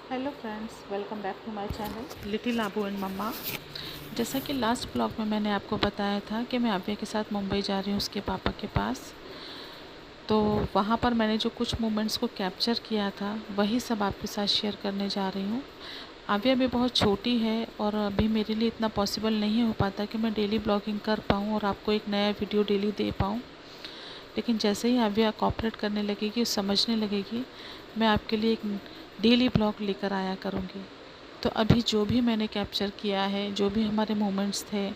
Hello friends, welcome back to my channel little Abu and mamma. जैसा कि last blog में मैंने आपको बताया था कि मैं आव्या के साथ मुंबई जा रही हूँ उसके पापा के पास। तो वहाँ पर मैंने जो कुछ मोमेंट्स को कैप्चर किया था वही सब आपके साथ शेयर करने जा रही हूँ। आव्या भी बहुत छोटी है और अभी मेरे लिए इतना पॉसिबल नहीं हो पाता कि मैं डेली ब्लॉगिंग कर पाऊँ और आपको एक नया वीडियो डेली दे पाऊँ। लेकिन जैसे ही आव्या कोऑपरेट करने लगेगी, समझने लगेगी, मैं आपके लिए एक डेली ब्लॉग लेकर आया करूँगी। तो अभी जो भी मैंने कैप्चर किया है, जो भी हमारे मोमेंट्स थे,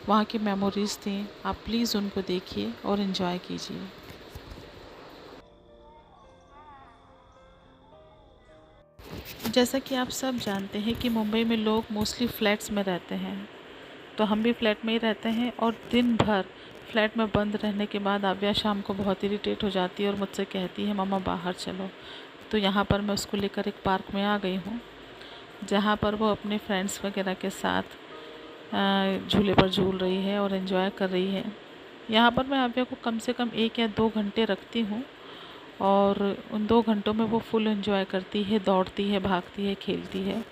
वहाँ की मेमोरीज़ थी, आप प्लीज़ उनको देखिए और इन्जॉय कीजिए। जैसा कि आप सब जानते हैं कि मुंबई में लोग मोस्टली फ्लैट्स में रहते हैं, तो हम भी फ्लैट में ही रहते हैं और दिन भर फ्लैट में बंद रहने के बाद आव्या शाम को बहुत इरिटेट हो जाती है और मुझसे कहती है, मम्मा बाहर चलो। तो यहाँ पर मैं उसको लेकर एक पार्क में आ गई हूँ, जहाँ पर वो अपने फ्रेंड्स वगैरह के साथ झूले पर झूल रही है और एंजॉय कर रही है। यहाँ पर मैं आव्या को कम से कम 1 या 2 घंटे रखती हूँ और उन 2 घंटों में वो फुल एंजॉय करती है, दौड़ती है, भागती है, खेलती है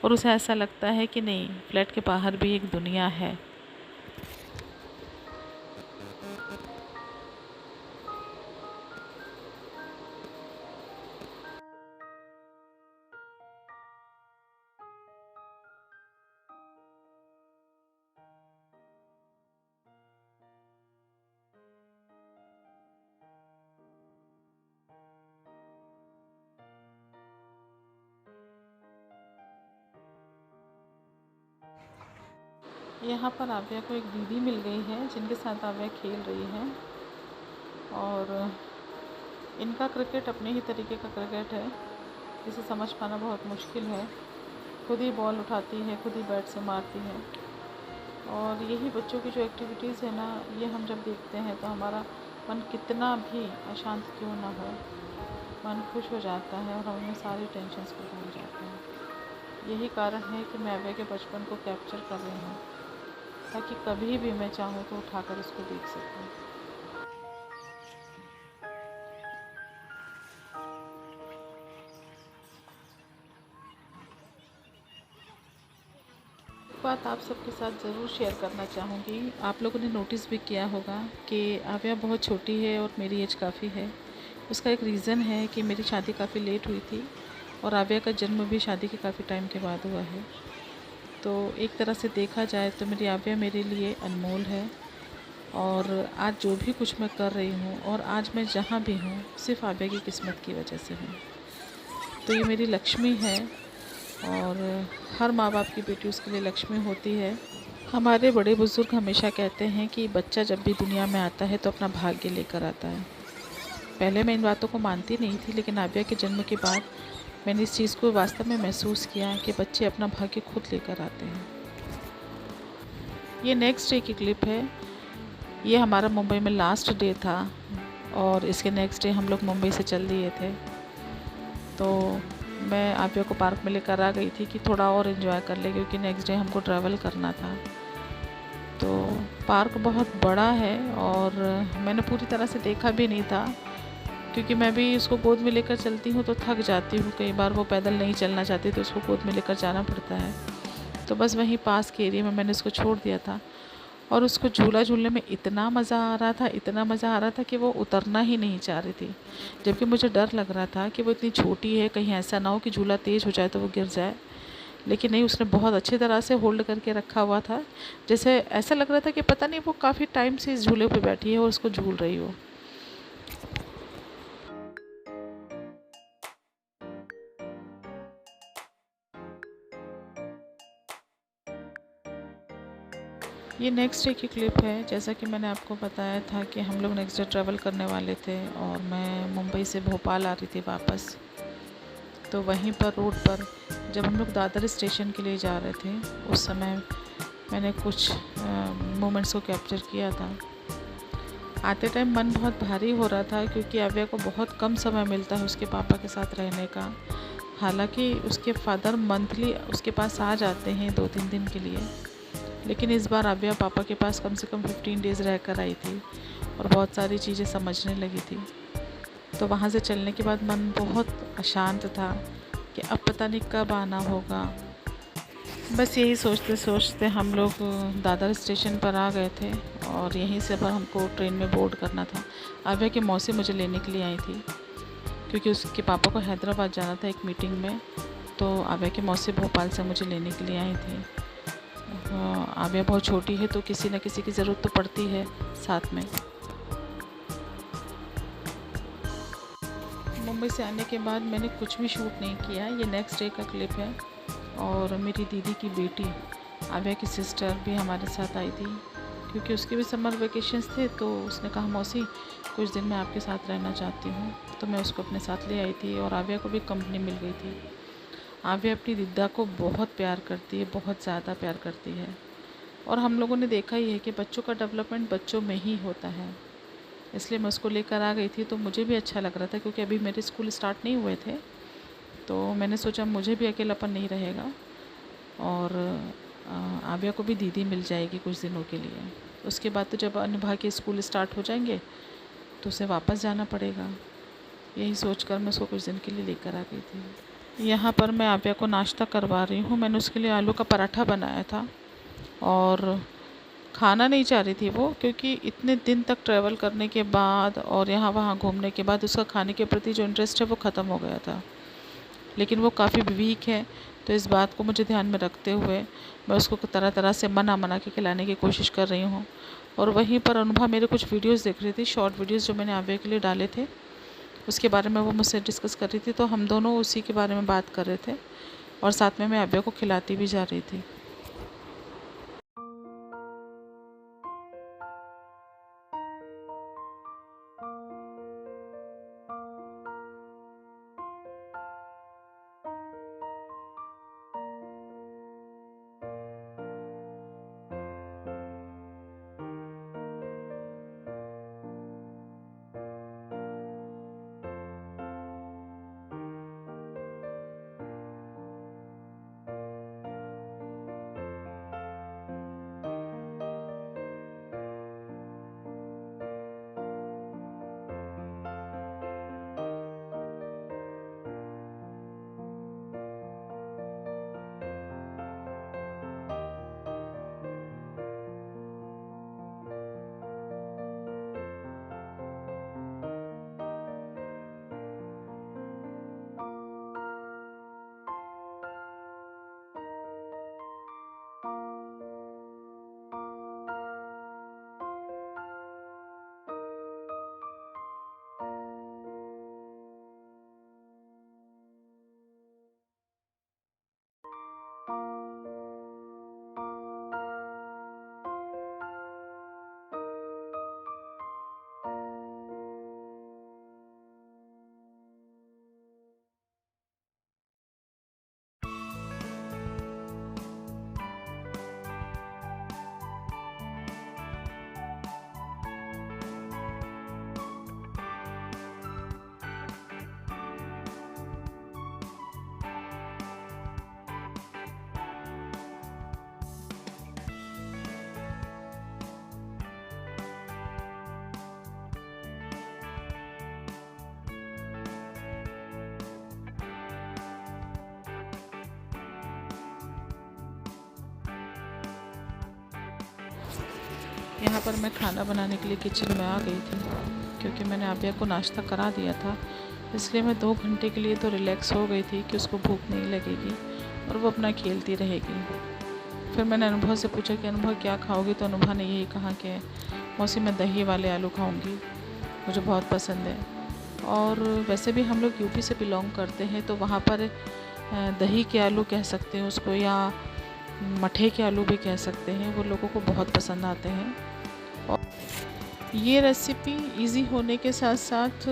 और उसे ऐसा लगता है कि नहीं, फ्लैट के बाहर भी एक दुनिया है। यहाँ पर आव्या को एक दीदी मिल गई है जिनके साथ आव्या खेल रही है और इनका क्रिकेट अपने ही तरीके का क्रिकेट है, जिसे समझ पाना बहुत मुश्किल है। खुद ही बॉल उठाती है, खुद ही बैट से मारती है और यही बच्चों की जो एक्टिविटीज़ है ना, ये हम जब देखते हैं तो हमारा मन कितना भी अशांत क्यों ना हो, मन खुश हो जाता है और हमें सारी टेंशन्स को भूल जाते हैं। यही कारण है कि मैं आव्या के बचपन को कैप्चर कर रही हूँ, ताकि कभी भी मैं चाहूँ तो उठाकर उसको देख सकूँ। एक बात आप सबके साथ ज़रूर शेयर करना चाहूँगी। आप लोगों ने नोटिस भी किया होगा कि आव्या बहुत छोटी है और मेरी एज काफ़ी है। उसका एक रीज़न है कि मेरी शादी काफ़ी लेट हुई थी और आव्या का जन्म भी शादी के काफ़ी टाइम के बाद हुआ है। तो एक तरह से देखा जाए तो मेरी आव्या मेरे लिए अनमोल है और आज जो भी कुछ मैं कर रही हूँ और आज मैं जहाँ भी हूँ, सिर्फ आव्या की किस्मत की वजह से हूँ। तो ये मेरी लक्ष्मी है और हर माँ बाप की बेटी उसके लिए लक्ष्मी होती है। हमारे बड़े बुज़ुर्ग हमेशा कहते हैं कि बच्चा जब भी दुनिया में आता है तो अपना भाग्य लेकर आता है। पहले मैं इन बातों को मानती नहीं थी, लेकिन आव्या के जन्म के बाद मैंने इस चीज़ को वास्तव में महसूस किया कि बच्चे अपना भाग्य खुद लेकर आते हैं। ये नेक्स्ट डे की क्लिप है। ये हमारा मुंबई में लास्ट डे था और इसके नेक्स्ट डे हम लोग मुंबई से चल दिए थे। तो मैं आव्या को पार्क में लेकर आ गई थी कि थोड़ा और इन्जॉय कर ले, क्योंकि नेक्स्ट डे हमको ट्रैवल करना था। तो पार्क बहुत बड़ा है और मैंने पूरी तरह से देखा भी नहीं था, क्योंकि मैं भी उसको गोद में लेकर चलती हूँ तो थक जाती हूँ। कई बार वो पैदल नहीं चलना चाहती तो उसको गोद में लेकर जाना पड़ता है। तो बस वहीं पास के एरिया में मैंने उसको छोड़ दिया था और उसको झूला झूलने में इतना मज़ा आ रहा था, इतना मज़ा आ रहा था कि वो उतरना ही नहीं चाह रही थी। जबकि मुझे डर लग रहा था कि वो इतनी छोटी है, कहीं ऐसा ना हो कि झूला तेज़ हो जाए तो वो गिर जाए। लेकिन नहीं, उसने बहुत अच्छी तरह से होल्ड करके रखा हुआ था। जैसे ऐसा लग रहा था कि पता नहीं वो काफ़ी टाइम से इस झूले पे बैठी है और उसको झूल रही हो। ये नेक्स्ट डे की क्लिप है। जैसा कि मैंने आपको बताया था कि हम लोग नेक्स्ट डे ट्रैवल करने वाले थे और मैं मुंबई से भोपाल आ रही थी वापस। तो वहीं पर रोड पर जब हम लोग दादर स्टेशन के लिए जा रहे थे, उस समय मैंने कुछ मोमेंट्स को कैप्चर किया था। आते टाइम मन बहुत भारी हो रहा था, क्योंकि आव्या को बहुत कम समय मिलता है उसके पापा के साथ रहने का। हालांकि उसके फादर मंथली उसके पास आ जाते हैं 2-3 दिन के लिए, लेकिन इस बार आव्या पापा के पास कम से कम 15 डेज़ रह कर आई थी और बहुत सारी चीज़ें समझने लगी थी। तो वहाँ से चलने के बाद मन बहुत अशांत था, कि अब पता नहीं कब आना होगा। बस यही सोचते सोचते हम लोग दादर स्टेशन पर आ गए थे और यहीं से पर हमको ट्रेन में बोर्ड करना था। आव्या की मौसी मुझे लेने के लिए आई थी क्योंकि उसके पापा को हैदराबाद जाना था एक मीटिंग में, तो आव्या की मौसी भोपाल से मुझे लेने के लिए आई थी। आव्या बहुत छोटी है तो किसी न किसी की ज़रूरत तो पड़ती है साथ में। मुंबई से आने के बाद मैंने कुछ भी शूट नहीं किया, ये नेक्स्ट डे का क्लिप है। और मेरी दीदी की बेटी आव्या की सिस्टर भी हमारे साथ आई थी क्योंकि उसके भी समर वेकेशंस थे, तो उसने कहा मौसी कुछ दिन मैं आपके साथ रहना चाहती हूँ, तो मैं उसको अपने साथ ले आई थी और आव्या को भी कंपनी मिल गई थी। आव्या अपनी दीदा को बहुत प्यार करती है, बहुत ज़्यादा प्यार करती है। और हम लोगों ने देखा ही है कि बच्चों का डेवलपमेंट बच्चों में ही होता है, इसलिए मैं उसको लेकर आ गई थी। तो मुझे भी अच्छा लग रहा था क्योंकि अभी मेरे स्कूल स्टार्ट नहीं हुए थे, तो मैंने सोचा मुझे भी अकेलापन नहीं रहेगा और आव्या को भी दीदी मिल जाएगी कुछ दिनों के लिए। उसके बाद तो जब अनुभा के स्कूल स्टार्ट हो जाएंगे तो उसे वापस जाना पड़ेगा। यही सोचकर मैं उसको कुछ दिन के लिए लेकर आ गई थी। यहाँ पर मैं आव्या को नाश्ता करवा रही हूँ। मैंने उसके लिए आलू का पराठा बनाया था और खाना नहीं चाह रही थी वो, क्योंकि इतने दिन तक ट्रैवल करने के बाद और यहाँ वहाँ घूमने के बाद उसका खाने के प्रति जो इंटरेस्ट है वो ख़त्म हो गया था। लेकिन वो काफ़ी वीक है, तो इस बात को मुझे ध्यान में रखते हुए मैं उसको तरह तरह से मना के खिलाने की कोशिश कर रही हूँ। और वहीं पर अनुभा मेरे कुछ वीडियोस देख रही थी, शॉर्ट वीडियोस जो मैंने आव्या के लिए डाले थे, उसके बारे में वो मुझसे डिस्कस कर रही थी। तो हम दोनों उसी के बारे में बात कर रहे थे और साथ में मैं आव्या को खिलाती भी जा रही थी। यहाँ पर मैं खाना बनाने के लिए किचन में आ गई थी क्योंकि मैंने आव्या को नाश्ता करा दिया था, इसलिए मैं 2 घंटे के लिए तो रिलैक्स हो गई थी कि उसको भूख नहीं लगेगी और वो अपना खेलती रहेगी। फिर मैंने अनुभव से पूछा कि अनुभव क्या खाओगी, तो अनुभव ने यही कहा कि मौसी मैं दही वाले आलू खाऊंगी, मुझे बहुत पसंद है। और वैसे भी हम लोग यूपी से बिलोंग करते हैं, तो वहाँ पर दही के आलू कह सकते हैं उसको, या मठे के आलू भी कह सकते हैं, वो लोगों को बहुत पसंद आते हैं। और ये रेसिपी इजी होने के साथ साथ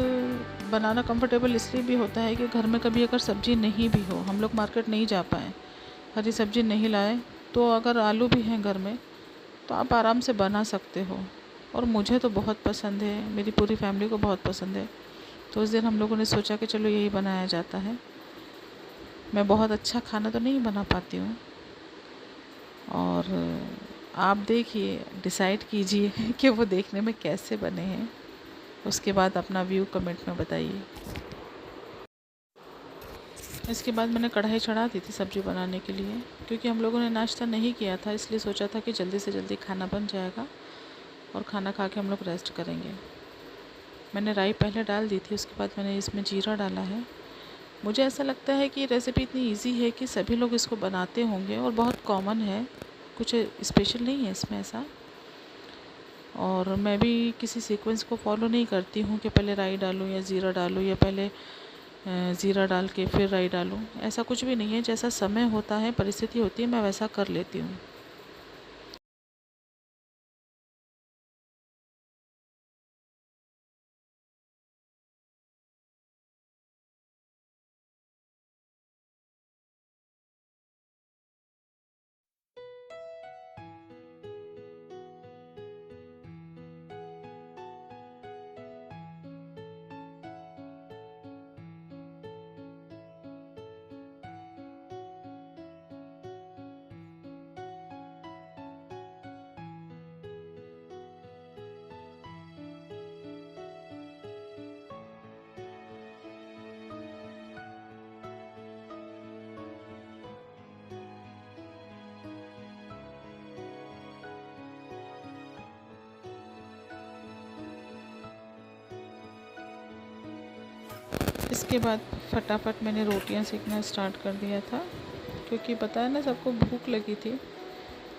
बनाना कंफर्टेबल इसलिए भी होता है कि घर में कभी अगर सब्ज़ी नहीं भी हो, हम लोग मार्केट नहीं जा पाए, हरी सब्ज़ी नहीं लाए, तो अगर आलू भी हैं घर में तो आप आराम से बना सकते हो। और मुझे तो बहुत पसंद है, मेरी पूरी फैमिली को बहुत पसंद है, तो उस दिन हम लोगों ने सोचा कि चलो यही बनाया जाता है। मैं बहुत अच्छा खाना तो नहीं बना पाती हूँ, और आप देखिए, डिसाइड कीजिए कि वो देखने में कैसे बने हैं, उसके बाद अपना व्यू कमेंट में बताइए। इसके बाद मैंने कढ़ाई चढ़ा दी थी सब्ज़ी बनाने के लिए, क्योंकि हम लोगों ने नाश्ता नहीं किया था, इसलिए सोचा था कि जल्दी से जल्दी खाना बन जाएगा और खाना खा के हम लोग रेस्ट करेंगे। मैंने राई पहले डाल दी थी, उसके बाद मैंने इसमें जीरा डाला है। मुझे ऐसा लगता है कि ये रेसिपी इतनी इजी है कि सभी लोग इसको बनाते होंगे और बहुत कॉमन है, कुछ स्पेशल नहीं है इसमें ऐसा। और मैं भी किसी सीक्वेंस को फॉलो नहीं करती हूँ कि पहले राई डालूँ या ज़ीरा डालूँ या पहले ज़ीरा डाल के फिर राई डालूँ, ऐसा कुछ भी नहीं है। जैसा समय होता है, परिस्थिति होती है, मैं वैसा कर लेती हूँ। इसके बाद फटाफट मैंने रोटियां सेकना स्टार्ट कर दिया था, क्योंकि पता है ना सबको भूख लगी थी।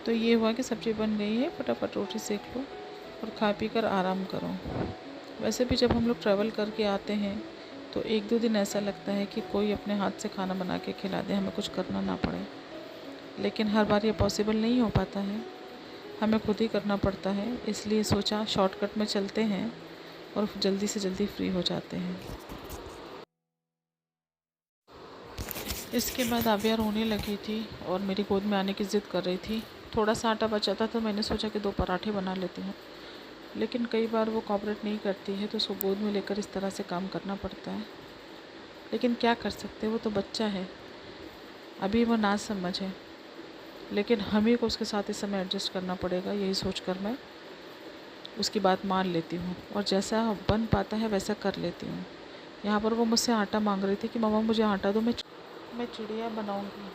तो ये हुआ कि सब्ज़ी बन गई है, फटाफट रोटी सेक लो और खा पी कर आराम करो। वैसे भी जब हम लोग ट्रैवल करके आते हैं तो एक दो दिन ऐसा लगता है कि कोई अपने हाथ से खाना बना के खिला दे, हमें कुछ करना ना पड़े। लेकिन हर बार ये पॉसिबल नहीं हो पाता है, हमें खुद ही करना पड़ता है। इसलिए सोचा शॉर्टकट में चलते हैं और जल्दी से जल्दी फ्री हो जाते हैं। इसके बाद आव्या रोने लगी थी और मेरी गोद में आने की ज़िद कर रही थी। थोड़ा सा आटा बचा था तो मैंने सोचा कि 2 पराठे बना लेती हूँ, लेकिन कई बार वो कोऑपरेट नहीं करती है, तो उसको गोद में लेकर इस तरह से काम करना पड़ता है। लेकिन क्या कर सकते हैं, वो तो बच्चा है, अभी वो ना समझ है। लेकिन हम ही को उसके साथ इस समय एडजस्ट करना पड़ेगा, यही सोचकर मैं उसकी बात मान लेती हूँ और जैसा बन पाता है वैसा कर लेती हूँ। यहाँ पर वो मुझसे आटा मांग रही थी कि मम्मा मुझे आटा दो, मैं चिड़िया बनाऊँगी।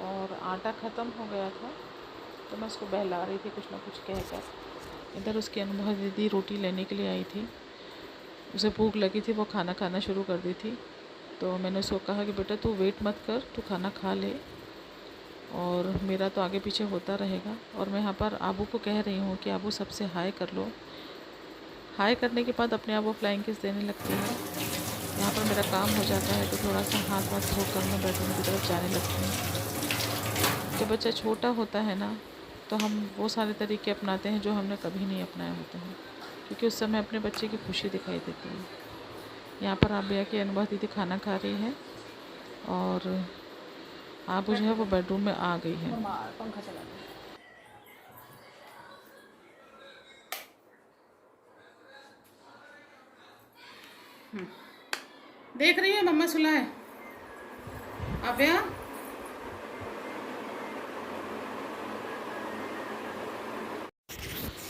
और आटा ख़त्म हो गया था तो मैं उसको बहला रही थी कुछ ना कुछ कहकर। इधर उसकी अनुभव दीदी रोटी लेने के लिए आई थी, उसे भूख लगी थी, वो खाना खाना शुरू कर दी थी। तो मैंने उसको कहा कि बेटा तू वेट मत कर, तू खाना खा ले और मेरा तो आगे पीछे होता रहेगा। और मैं यहाँ पर आबू को कह रही हूँ कि आबू सबसे हाय कर लो। हाय करने के बाद अपने आप वो फ्लाइंग किस देने लगती है। यहाँ पर मेरा काम हो जाता है तो थोड़ा सा हाथ वाथ धो कर मैं बेडरूम की तरफ जाने लगती हूँ। जब बच्चा छोटा होता है ना तो हम वो सारे तरीके अपनाते हैं जो हमने कभी नहीं अपनाए होते हैं, क्योंकि उस समय अपने बच्चे की खुशी दिखाई देती है। यहाँ पर आबिया की अनुभव दीदी खाना खा रही है और आबू जो है वो बेडरूम में आ गई है। पंखा चला दो। देख रही है मम्मा सुलाए आबिया।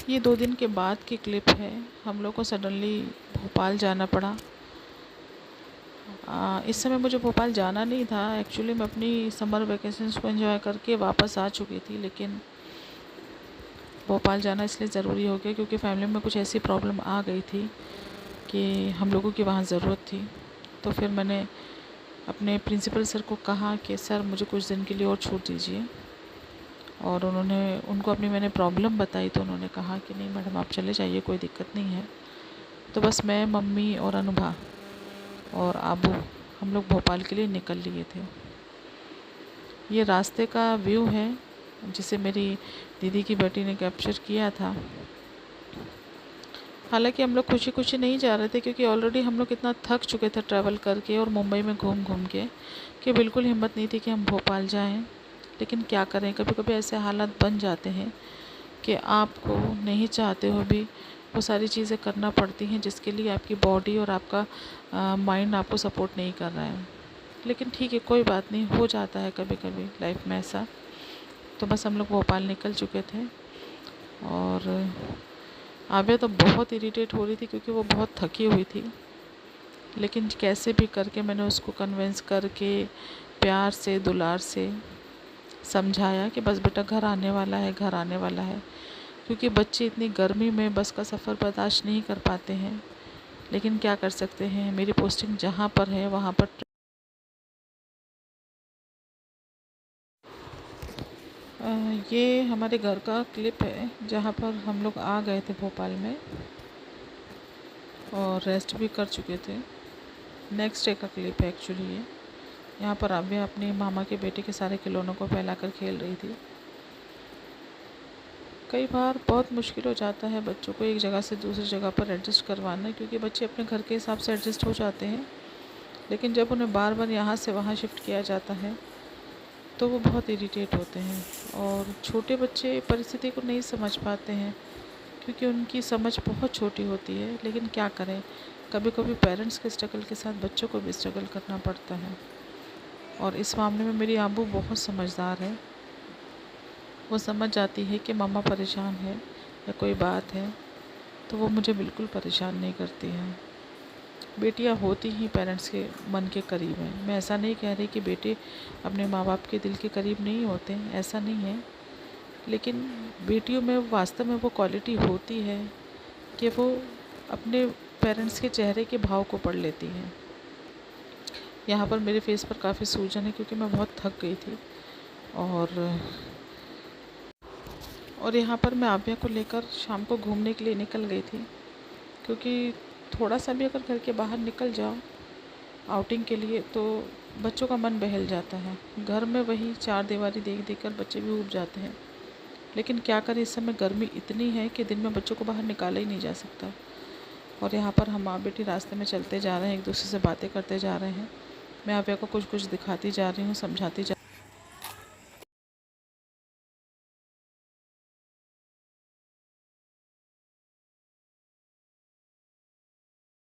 ये 2 दिन के बाद की क्लिप है। हम लोग को सडनली भोपाल जाना पड़ा। इस समय मुझे भोपाल जाना नहीं था, एक्चुअली मैं अपनी समर वेकेशंस को एंजॉय करके वापस आ चुकी थी, लेकिन भोपाल जाना इसलिए ज़रूरी हो गया क्योंकि फैमिली में कुछ ऐसी प्रॉब्लम आ गई थी कि हम लोगों की वहाँ ज़रूरत थी। तो फिर मैंने अपने प्रिंसिपल सर को कहा कि सर मुझे कुछ दिन के लिए और छूट दीजिए, और उनको अपनी मैंने प्रॉब्लम बताई तो उन्होंने कहा कि नहीं मैडम आप चले जाइए, कोई दिक्कत नहीं है। तो बस मैं, मम्मी और अनुभा और आबू हम लोग भोपाल के लिए निकल लिए थे। ये रास्ते का व्यू है जिसे मेरी दीदी की बेटी ने कैप्चर किया था। हालांकि हम लोग खुशी खुशी नहीं जा रहे थे, क्योंकि ऑलरेडी हम लोग इतना थक चुके थे ट्रैवल करके और मुंबई में घूम घूम के कि बिल्कुल हिम्मत नहीं थी कि हम भोपाल जाएं। लेकिन क्या करें, कभी कभी ऐसे हालात बन जाते हैं कि आपको नहीं चाहते हो भी वो सारी चीज़ें करना पड़ती हैं जिसके लिए आपकी बॉडी और आपका माइंड आपको सपोर्ट नहीं कर रहा है। लेकिन ठीक है, कोई बात नहीं, हो जाता है कभी कभी लाइफ में ऐसा। तो बस हम लोग भोपाल निकल चुके थे और आव्या तो बहुत इरिटेट हो रही थी क्योंकि वो बहुत थकी हुई थी। लेकिन कैसे भी करके मैंने उसको कन्विंस करके प्यार से दुलार से समझाया कि बस बेटा घर आने वाला है, घर आने वाला है। क्योंकि बच्चे इतनी गर्मी में बस का सफ़र बर्दाश्त नहीं कर पाते हैं, लेकिन क्या कर सकते हैं, मेरी पोस्टिंग जहाँ पर है वहाँ पर ये हमारे घर का क्लिप है जहाँ पर हम लोग आ गए थे भोपाल में और रेस्ट भी कर चुके थे। नेक्स्ट डे का क्लिप है एक्चुअली ये। यहाँ पर आव्या अपने मामा के बेटे के सारे खिलौनों को फैलाकर खेल रही थी। कई बार बहुत मुश्किल हो जाता है बच्चों को एक जगह से दूसरी जगह पर एडजस्ट करवाना, क्योंकि बच्चे अपने घर के हिसाब से एडजस्ट हो जाते हैं, लेकिन जब उन्हें बार बार यहाँ से वहाँ शिफ्ट किया जाता है तो वो बहुत इरिटेट होते हैं। और छोटे बच्चे परिस्थिति को नहीं समझ पाते हैं क्योंकि उनकी समझ बहुत छोटी होती है, लेकिन क्या करें, कभी कभी पेरेंट्स के स्ट्रगल के साथ बच्चों को भी स्ट्रगल करना पड़ता है। और इस मामले में मेरी आबू बहुत समझदार है। वो समझ जाती है कि मम्मा परेशान है या कोई बात है, तो वो मुझे बिल्कुल परेशान नहीं करती है। बेटियां होती ही पेरेंट्स के मन के करीब हैं। मैं ऐसा नहीं कह रही कि बेटे अपने माँ बाप के दिल के करीब नहीं होते, ऐसा नहीं है, लेकिन बेटियों में वास्तव में वो क्वालिटी होती है कि वो अपने पेरेंट्स के चेहरे के भाव को पढ़ लेती हैं। यहाँ पर मेरे फेस पर काफ़ी सूजन है क्योंकि मैं बहुत थक गई थी। और यहाँ पर मैं आव्या को लेकर शाम को घूमने के लिए निकल गई थी, क्योंकि थोड़ा सा भी अगर घर के बाहर निकल जाओ आउटिंग के लिए तो बच्चों का मन बहल जाता है। घर में वही चार दीवारी देख देख कर बच्चे भी ऊब जाते हैं, लेकिन क्या करें, इस समय गर्मी इतनी है कि दिन में बच्चों को बाहर निकाला ही नहीं जा सकता। और यहाँ पर हम माँ बेटी रास्ते में चलते जा रहे हैं, एक दूसरे से बातें करते जा रहे हैं। मैं आव्या को कुछ कुछ दिखाती जा रही हूँ, समझाती जा